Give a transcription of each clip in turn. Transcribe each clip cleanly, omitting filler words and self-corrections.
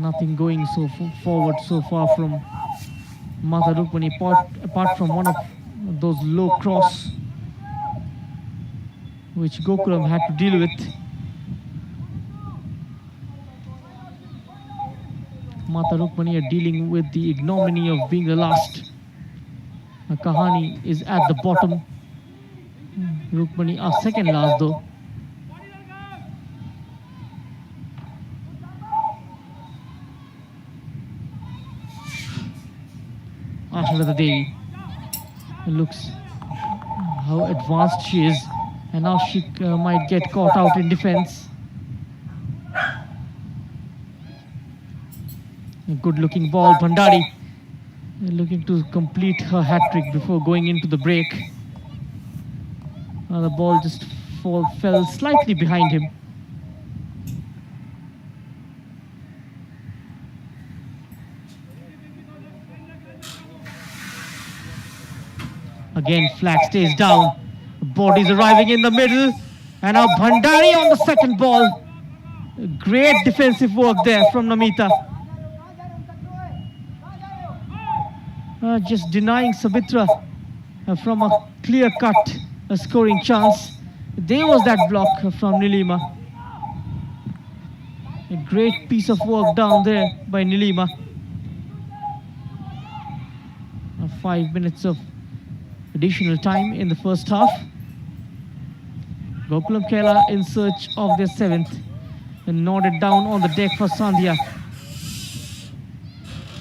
Nothing going forward so far from Mata Rukmani, apart from one of those low cross which Gokulam had to deal with. Mata Rukmani are dealing with the ignominy of being the last. Kahani is at the bottom. Rukmani are second last though. Ashalata Devi looks how advanced she is, and now she might get caught out in defense. A good looking ball. Bhandari looking to complete her hat-trick before going into the break. The ball just fell slightly behind him. Again, flag stays down. Body's arriving in the middle. And now Bhandari on the second ball. Great defensive work there from Namita. Just denying Sabitra from a clear-cut scoring chance. There was that block from Nilima. A great piece of work down there by Nilima. 5 minutes of additional time in the first half. Gokulam Kerala in search of their seventh, and nodded down on the deck for Sandhya.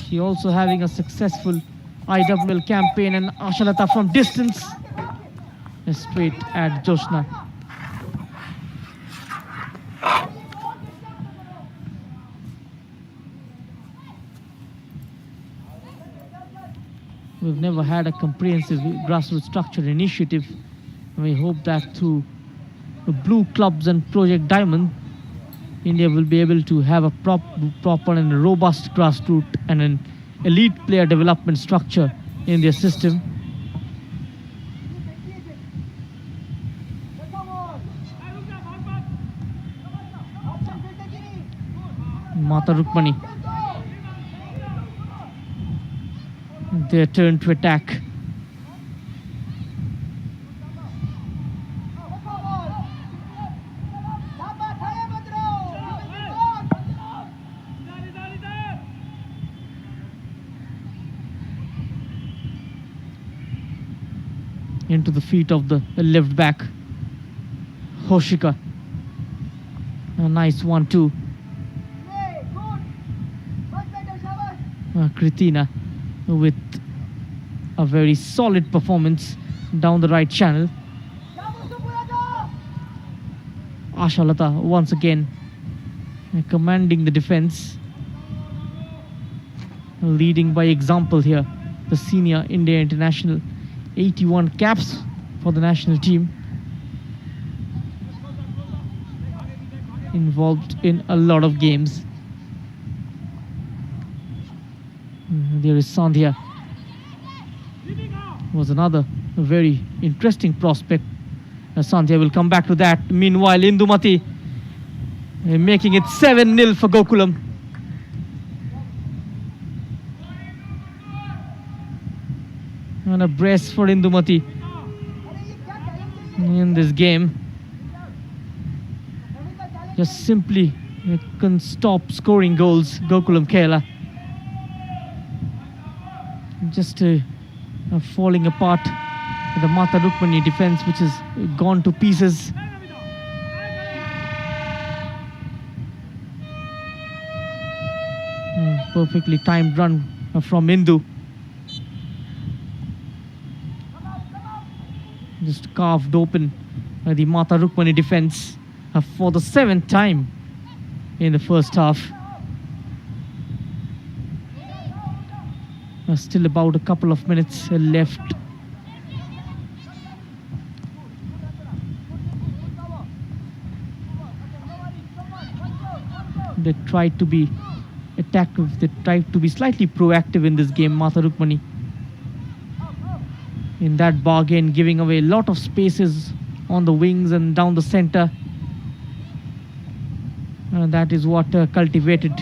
She also having a successful IWL campaign, and Ashalata from distance straight at Joshna. We've never had a comprehensive grassroots structured initiative. We hope that through the Blue Clubs and Project Diamond, India will be able to have a proper and robust grassroots and an elite player development structure in their system. Mata Rukmani, their turn to attack. Into the feet of the left back, Hoshika. A nice 1-2. Kritina with a very solid performance down the right channel. Ashalata once again commanding the defense, leading by example here. The senior India international, 81 caps for the national team, involved in a lot of games. There is Sandhya, was another very interesting prospect. Sandhya will come back to that. Meanwhile, Indumati making it 7-0 for Gokulam. And a brace for Indumati in this game. Just simply can stop scoring goals, Gokulam Kerala. Just falling apart. The Mata Rukmani defense, which has gone to pieces. Perfectly timed run from Indu. Just carved open the Mata Rukmani defense for the 7th time in the first half. Still about a couple of minutes left. They tried to be attactive, they tried to be slightly proactive in this game, Mata Rukmani. In that bargain, giving away a lot of spaces on the wings and down the center. That is what cultivated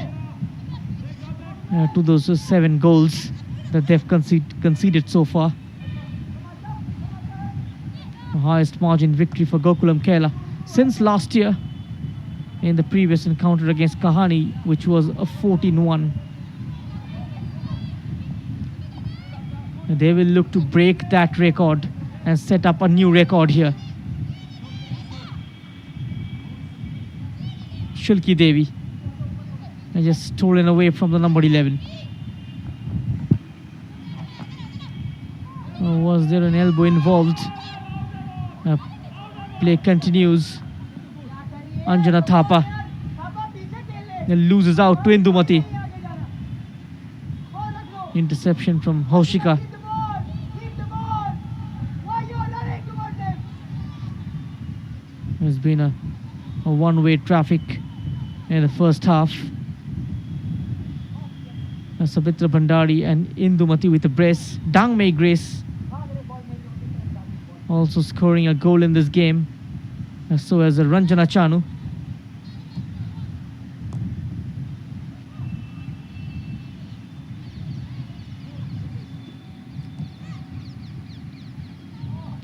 to those 7 goals that they've conceded so far. The highest margin victory for Gokulam Kerala since last year in the previous encounter against Kahani, which was a 14-1. They will look to break that record and set up a new record here. Shulki Devi just stolen away from the number 11. Was there an elbow involved? Play continues. Anjana Thapa loses out to Indumati. Interception from Haushika. There's been a one-way traffic in the first half. Shabita Bhandari and Indumati with a brace. Dangmei Grace also scoring a goal in this game. So as a Ranjana Chanu.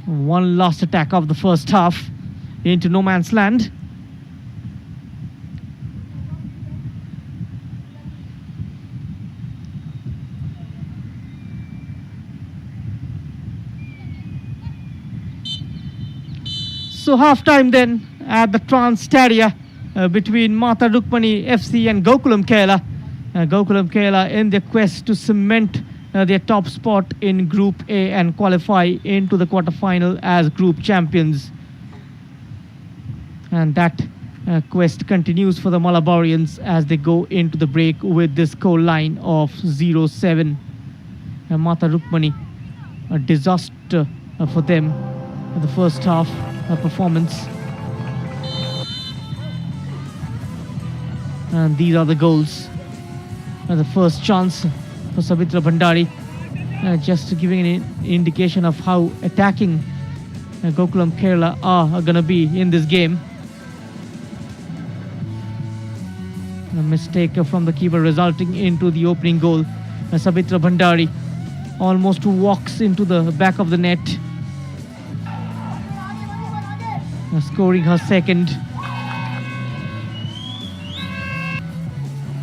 One last attack of the first half into no man's land. So half-time then at the Trans Stadia between Mata Rukmani FC and Gokulam Kerala. Gokulam Kerala in their quest to cement their top spot in Group A and qualify into the quarter-final as group champions. And that quest continues for the Malabarians as they go into the break with this score line of 0-7. Mata Rukmani, a disaster for them in the first half performance. And these are the goals. The first chance for Shabita Bhandari, just giving an indication of how attacking Gokulam Kerala are going to be in this game. A mistake from the keeper resulting into the opening goal. Shabita Bhandari almost walks into the back of the net, scoring her second.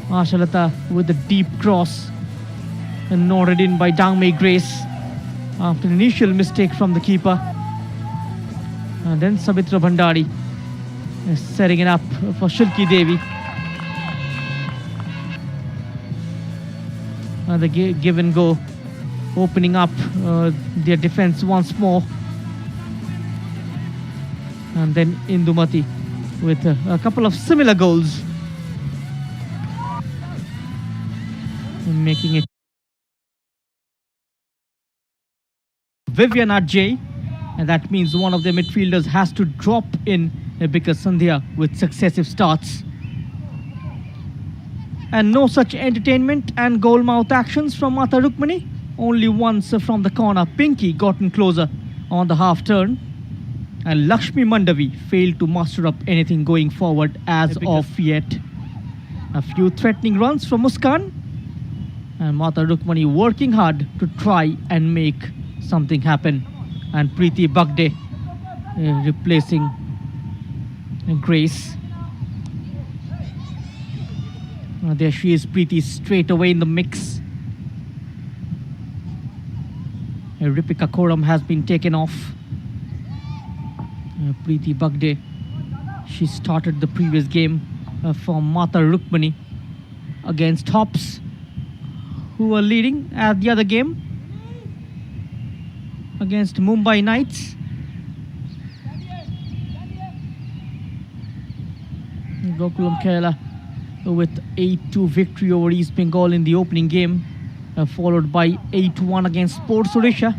Ashalata with a deep cross and nodded in by Dangmei Grace after an initial mistake from the keeper. And then Shabita Bhandari setting it up for Shulki Devi. The give and go, opening up their defense once more. And then Indumati with a couple of similar goals, making it Vivian Ajay, and that means one of the midfielders has to drop in because Sandhya with successive starts. And no such entertainment and goal mouth actions from Mata Rukmani. Only once from the corner, Pinky gotten closer on the half turn. And Lakshmi Mandavi failed to muster up anything going forward as of yet. A few threatening runs from Muskan. And Mata Rukmani working hard to try and make something happen. And Preeti Bagde replacing Grace. There she is, Preeti, straight away in the mix. Ripika Koram has been taken off. Preeti Bagde, she started the previous game for Mata Rukmani against Hops, who were leading at the other game against Mumbai Knights. Gokulam Kerala with 8-2 victory over East Bengal in the opening game, followed by 8-1 against Sports Odisha,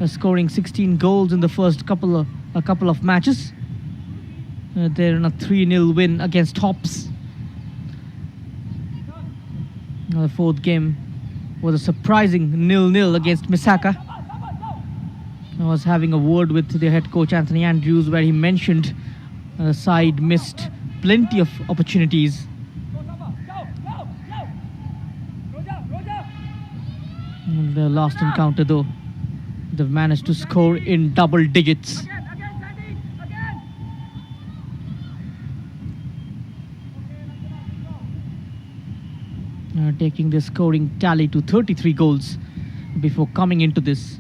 scoring 16 goals in the first couple of matches. They're in a 3-0 win against Hops. The fourth game was a surprising 0-0 against Misaka. I was having a word with the head coach Anthony Andrews where he mentioned the side missed plenty of opportunities. Their last encounter, though, they've managed to score in double digits. Taking their scoring tally to 33 goals before coming into this.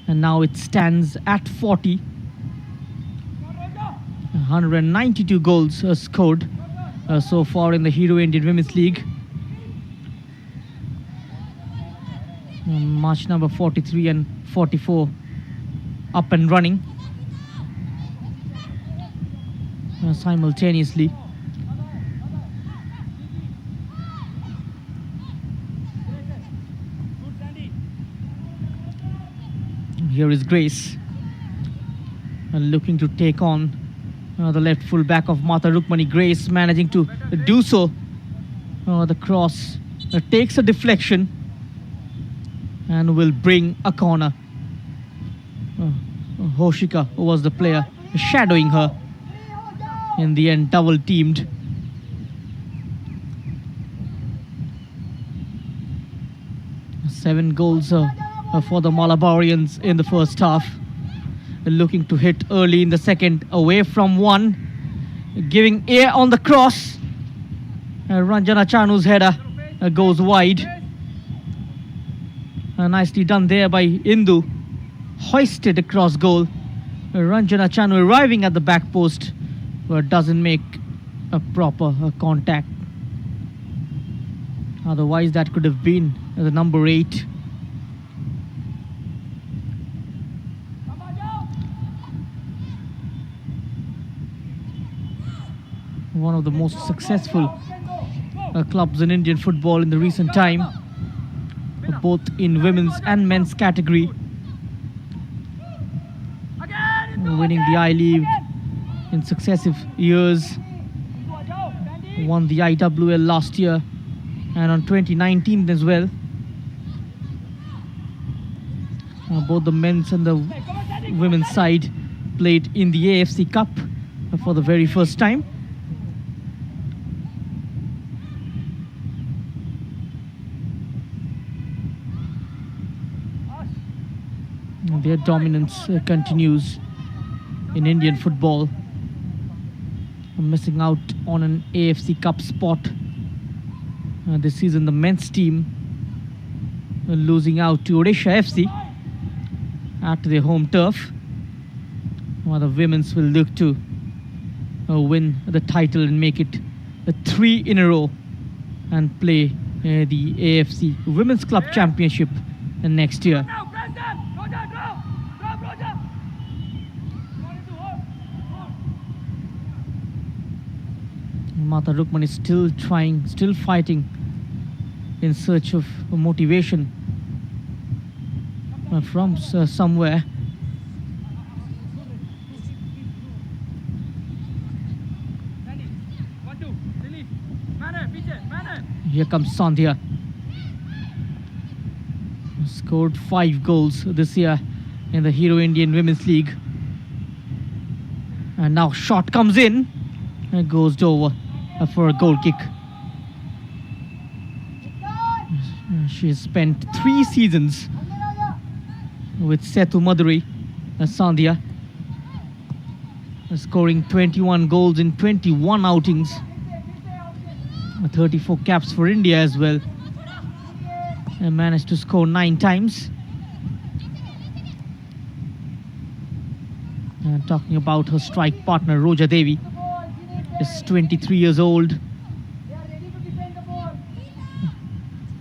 And now it stands at 40. 192 goals scored so far in the Hero Indian Women's League. Match number 43 and 44 up and running simultaneously. Here is Grace looking to take on the left full back of Mata Rukmani. Grace managing to do so. The cross takes a deflection and will bring a corner. Hoshika was the player shadowing her. In the end, double teamed. Seven goals for the Malabarians in the first half. Looking to hit early in the second, away from one, giving air on the cross. Ranjana Chanu's header goes wide. Nicely done there by Indu. Hoisted across goal. Ranjana Chanu arriving at the back post, but doesn't make a proper contact. Otherwise, that could have been the number 8. One of the most successful clubs in Indian football in the recent time, both in women's and men's category. Winning the I-League in successive years. Won the IWL last year and on 2019 as well. Both the men's and the women's side played in the AFC Cup for the very first time. Their dominance continues in Indian football. Missing out on an AFC Cup spot this season. The men's team losing out to Odisha FC at their home turf, while the women's will look to win the title and make it 3 in a row and play the AFC Women's Club Championship next year. Mata Rukman is still fighting in search of motivation from somewhere. Here comes Sandhya. Scored 5 goals this year in the Hero Indian Women's League. And now shot comes in and goes over for a goal kick. She has spent 3 seasons with Sethu Madurai, Sandhya, scoring 21 goals in 21 outings. 34 caps for India as well. And managed to score 9 times. And talking about her strike partner, Roja Devi, is 23 years old.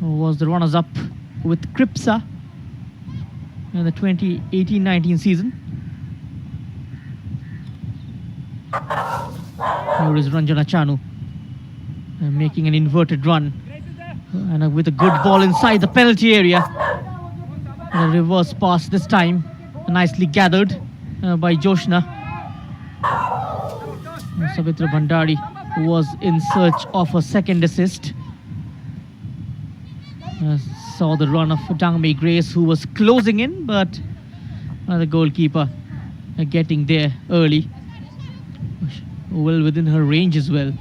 Was the runners-up with Kripsa in the 2018-19 season. Here is Ranjana Chanu making an inverted run and with a good ball inside the penalty area. A reverse pass this time, nicely gathered by Joshna. Shabita Bhandari was in search of a second assist. Saw the run of Dangmei Grace, who was closing in, but the goalkeeper getting there early, well within her range as well.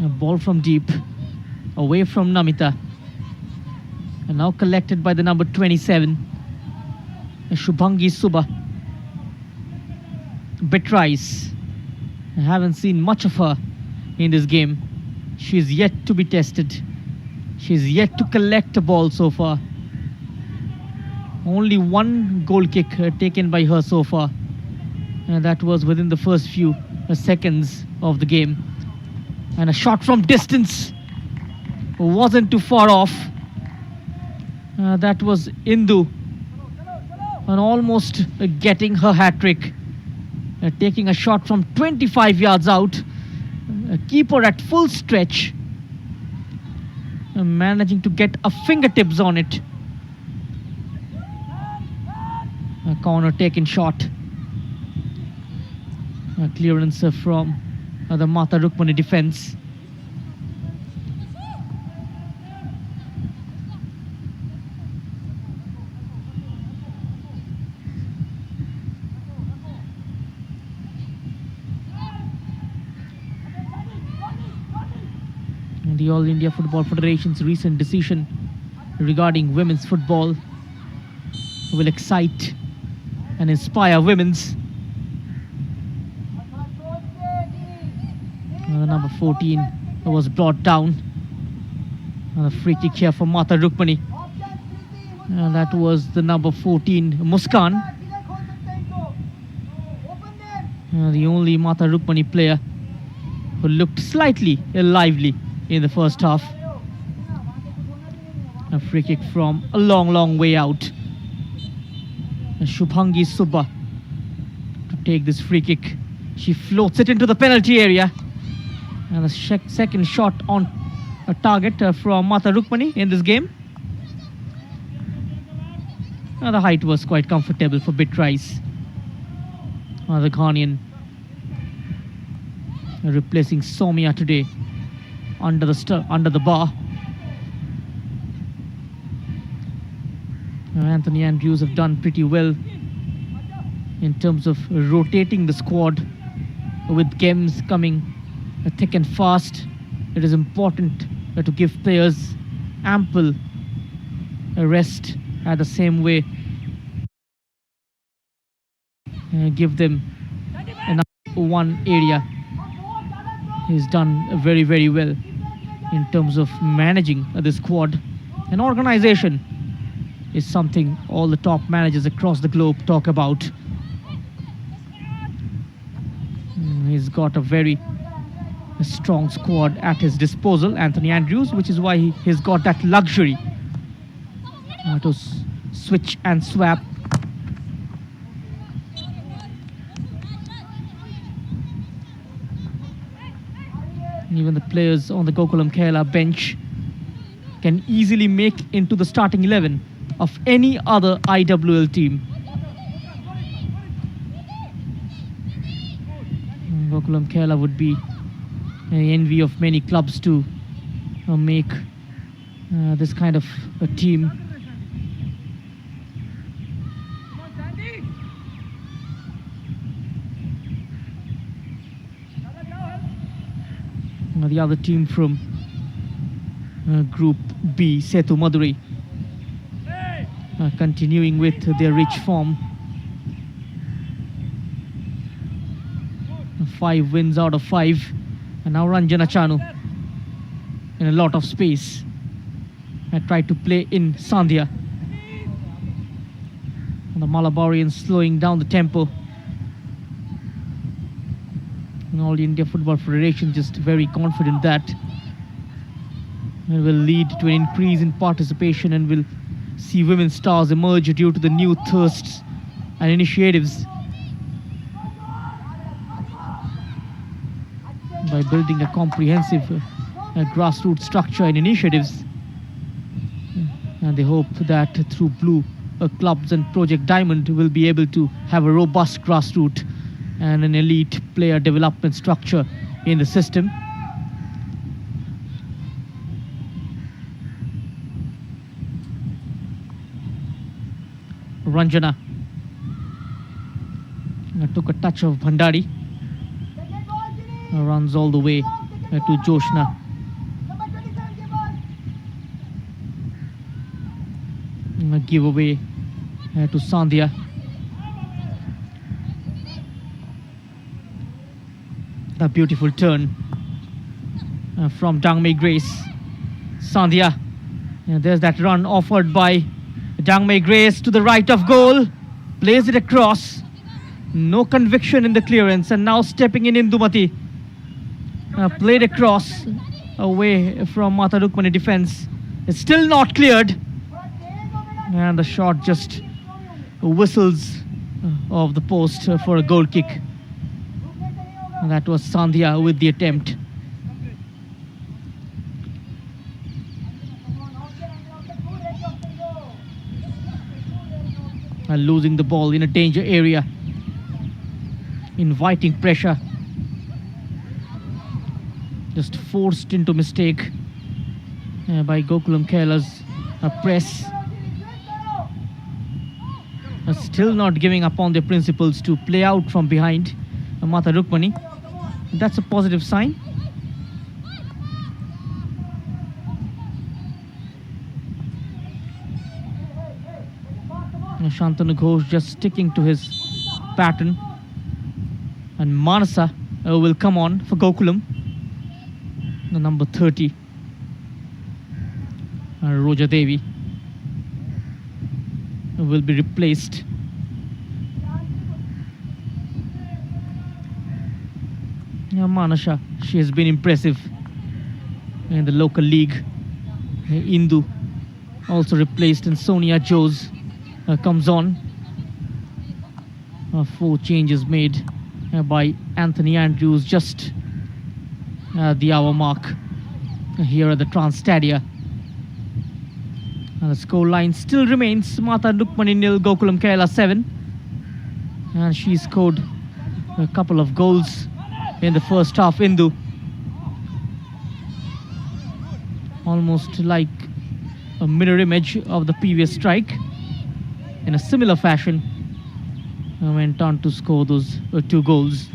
A ball from deep, away from Namita. And now collected by the number 27, Shubhangi Subba. Beatrice. I haven't seen much of her in this game. She is yet to be tested. She is yet to collect a ball so far. Only one goal kick taken by her so far. And that was within the first few seconds of the game. And a shot from distance. Wasn't too far off. That was Indu. And almost getting her hat-trick. Taking a shot from 25 yards out. A keeper at full stretch. Managing to get a fingertips on it. A corner taken shot. A clearance from the Mata Rukmani defense. The All India Football Federation's recent decision regarding women's football will excite and inspire women's. The number 14 was brought down. And a free kick here for Mata Rukmani. And that was the number 14, Muskan. The only Mata Rukmani player who looked slightly lively in the first half. A free kick from a long way out. Shubhangi Subba to take this free kick. She floats it into the penalty area. And the second shot on a target from Mata Rukmani in this game. The height was quite comfortable for Beatrice. The Ghanaian replacing Somia today under the bar. Anthony Andrews have done pretty well in terms of rotating the squad with games coming thick and fast. It is important to give players ample rest at the same way. Give them enough one area. He's done very well in terms of managing the squad. An organization is something all the top managers across the globe talk about. He's got a very strong squad at his disposal, Anthony Andrews, which is why he's got that luxury to switch and swap. Even the players on the Gokulam Kerala bench can easily make into the starting 11 of any other IWL team. Gokulam Kerala would be the envy of many clubs to make this kind of a team. The other team from Group B, Setu Madurai, continuing with their rich form. 5 wins out of 5. And now Ranjana Chanu in a lot of space. I tried to play in Sandhya. And the Malabarians slowing down the tempo. And All India Football Federation just very confident that it will lead to an increase in participation and will see women stars emerge due to the new thirsts and initiatives. By building a comprehensive grassroots structure and initiatives. And they hope that through Blue clubs and Project Diamond will be able to have a robust grassroots and an elite player development structure in the system. Ranjana took a touch of Bhandari. Runs all the way to Joshna. A giveaway to Sandhya. A beautiful turn from Dangmei Grace. Sandhya. There's that run offered by Dangmei Grace to the right of goal. Plays it across. No conviction in the clearance. And now stepping in Indumati. Played across away from Mata Rukmani defense. It's still not cleared. And the shot just whistles off the post for a goal kick. And that was Sandhya with the attempt. And losing the ball in a danger area. Inviting pressure. Just forced into mistake by Gokulam Kerala's press. Still not giving up on their principles to play out from behind Mata Rukmani. That's a positive sign. Shantanu Ghosh just sticking to his pattern. And Manasa will come on for Gokulam. The number 30. Roja Devi will be replaced. Manasha, she has been impressive in the local league. Indu also replaced, and Sonia Jose comes on. 4 changes made by Anthony Andrews just at the hour mark here at the Trans Stadia. And the score line still remains Mata Rukmani 0, Gokulam Kerala 7. And she scored a couple of goals in the first half. Indu, almost like a mirror image of the previous strike. In a similar fashion, went on to score those 2 goals.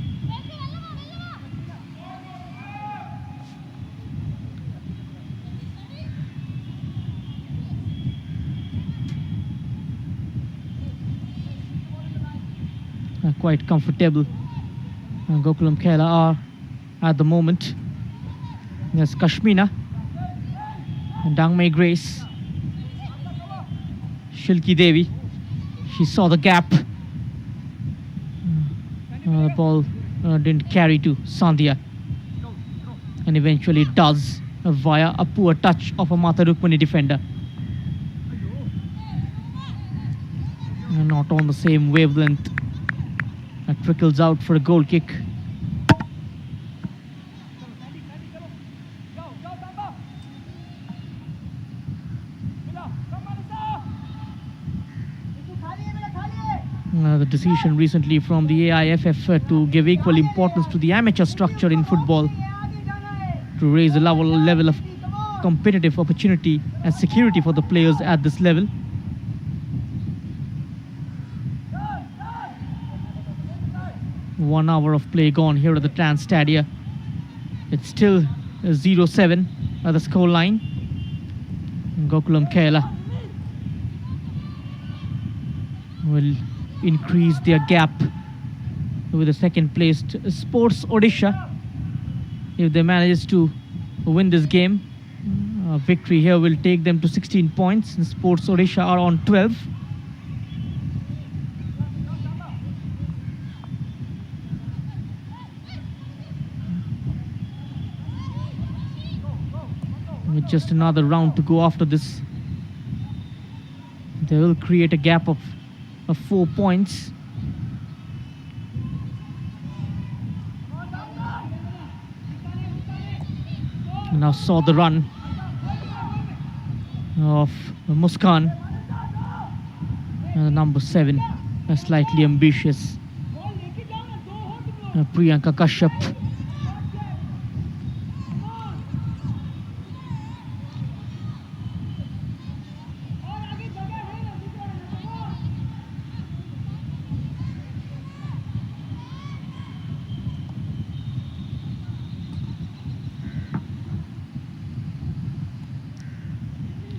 Quite comfortable Gokulam Kerala are at the moment. There's Kashmina and Dangmei Grace. Shilki Devi, she saw the gap. The ball didn't carry to Sandhya, and eventually it does via a poor touch of a Mata Rukmani defender. Not on the same wavelength. That trickles out for a goal kick. The decision recently from the AIFF to give equal importance to the amateur structure in football, to raise the level of competitive opportunity and security for the players at this level. One hour of play gone here at the Trans Stadia. It's still 0-7 at the score line. Gokulam Kerala will increase their gap with the second placed Sports Odisha. If they manage to win this game, a victory here will take them to 16 points, and Sports Odisha are on 12. With just another round to go after this, they will create a gap of 4 points. Now saw the run of Muskan, number 7, slightly ambitious Priyanka Kashyap.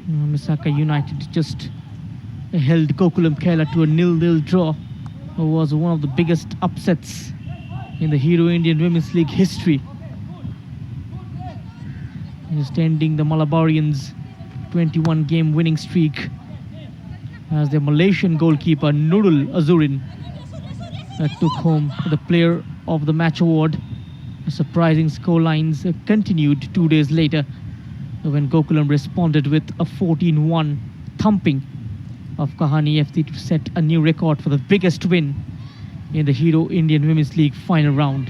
Misaka United just held Gokulam Kerala to a 0-0 draw. It was one of the biggest upsets in the Hero Indian Women's League history. Just ending the Malabarians' 21-game winning streak as their Malaysian goalkeeper Nurul Azurin took home the Player of the Match award. Surprising scorelines continued 2 days later when Gokulam responded with a 14-1 thumping of Kahani FC to set a new record for the biggest win in the Hero Indian Women's League final round.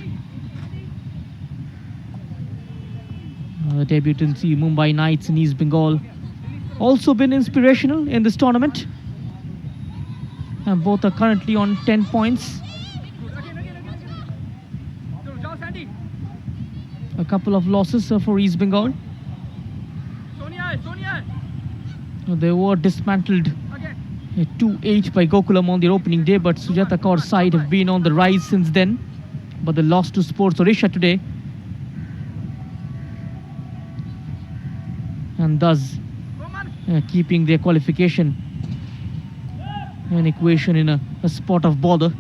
The debutancy Mumbai Knights in East Bengal also been inspirational in this tournament, and both are currently on 10 points. A couple of losses for East Bengal. They were dismantled 2-8 by Gokulam on their opening day, but Sujata Kaur's side have been on the rise since then. But they lost to Sports Odisha today, and thus keeping their qualification an equation in a spot of bother.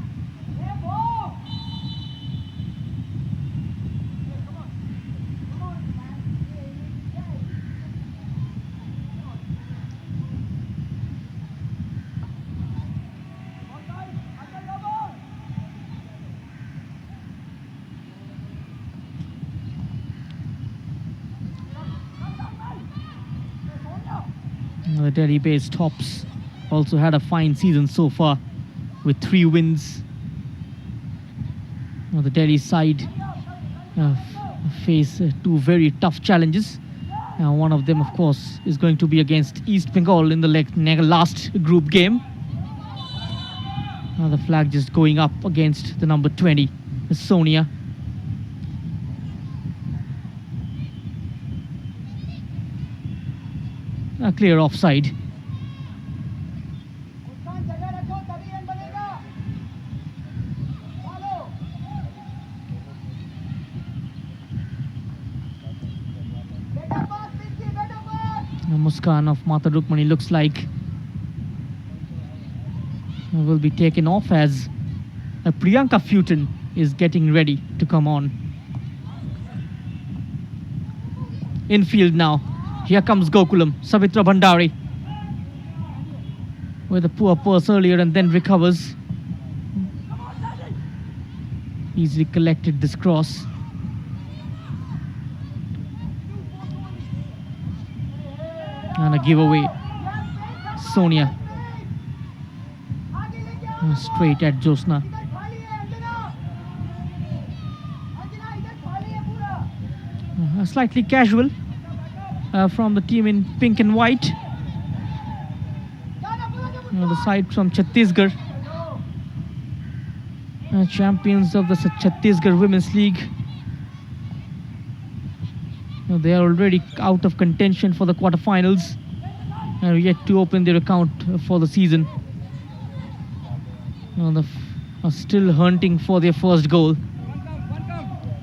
The Delhi-based Tops also had a fine season so far with 3 wins. The Delhi side face 2 very tough challenges. One of them, of course, is going to be against East Bengal in the last group game. The flag just going up against the number 20, Sonia. A clear offside. Muskan of Mata Rukmani looks like will be taken off as Priyanka Futon is getting ready to come on. Infield now. Here comes Gokulam. Shabita Bhandari with a poor pass earlier and then recovers. Easily collected this cross. And a giveaway. Sonia. Straight at Josna. Slightly casual from the team in pink and white. The side from Chhattisgarh. Champions of the Chhattisgarh Women's League. They are already out of contention for the quarterfinals and yet to open their account for the season. Are still hunting for their first goal.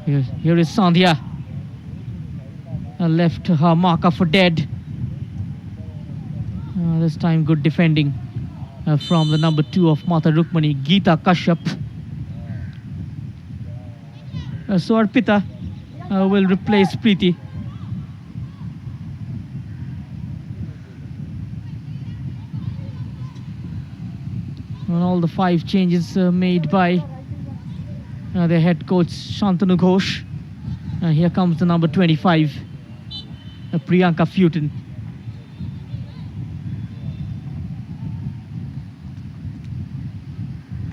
Here is Sandhya. Left her marker for dead. This time good defending from the number 2 of Mata Rukmani, Geeta Kashyap. So Arpita will replace Preeti. And all the 5 changes made by their head coach Shantanu Ghosh. Here comes the number 25, Priyanka Futon.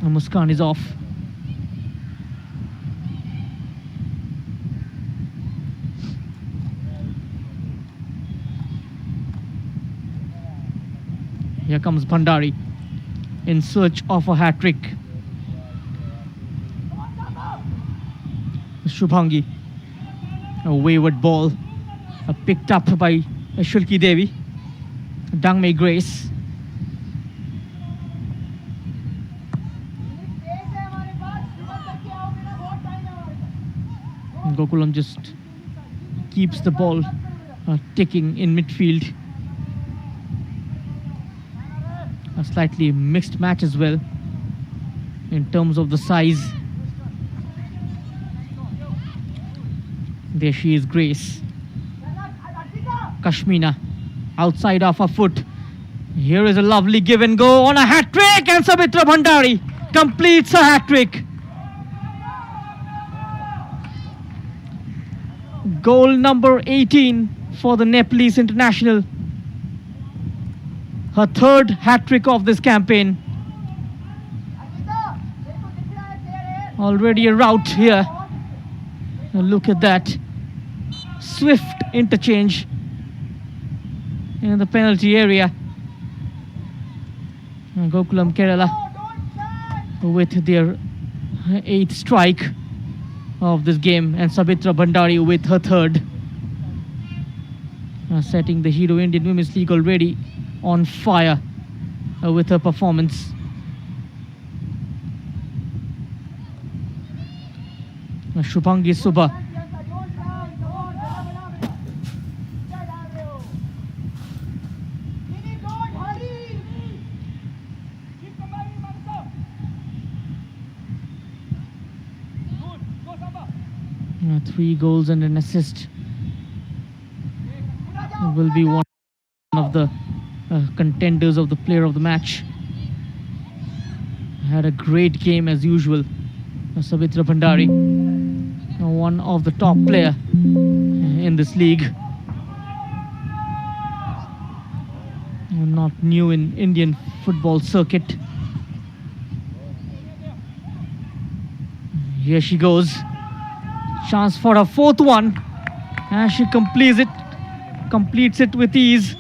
Muskan is off. Here comes Bhandari in search of a hat-trick. Shubhangi. A wayward ball picked up by Shulki Devi. Dangmei Grace. Gokulam just keeps the ball ticking in midfield. A slightly mixed match as well in terms of the size. There she is, Grace. Kashmina, outside of her foot. Here is a lovely give and go on a hat-trick, and Shabita Bhandari completes a hat-trick. Goal number 18 for the Nepalese international. Her third hat-trick of this campaign. Already a rout here. Now look at that. Swift interchange in the penalty area. Gokulam Kerala with their 8th strike of this game, and Shabita Bhandari with her third. Setting the Hero Indian Women's League already on fire with her performance. Shubhangi Subha. Three goals and an assist. Will be one of the contenders of the player of the match. Had a great game as usual. Shabita Bhandari, one of the top player in this league. Not new in Indian football circuit. Here she goes. Chance for her fourth one, and she completes it with ease.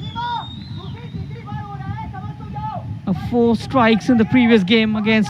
4 strikes in the previous game against